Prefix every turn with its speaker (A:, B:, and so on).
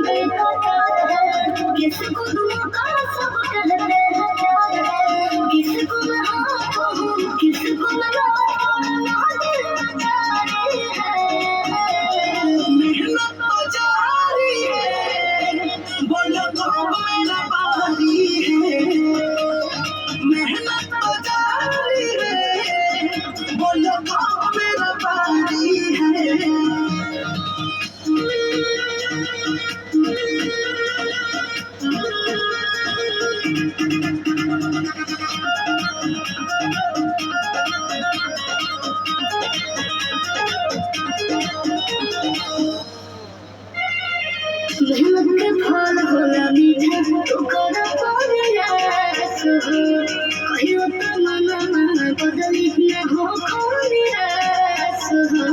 A: बेकरार है, किसको धोखा सब कहते हैं प्यार है, किसको मैं हाँ कहूँ किसको मैं ना, ना दिल जारी है। मेहनत तो जारी है, बोलो कब मेरा बारी है। मेहनत तो जारी है, बोलो कब मेरा बारी है। मेहनत के फल होला मीठा तो करा प्रयास हो, कहियो तो मन बदली न हो निराश हो।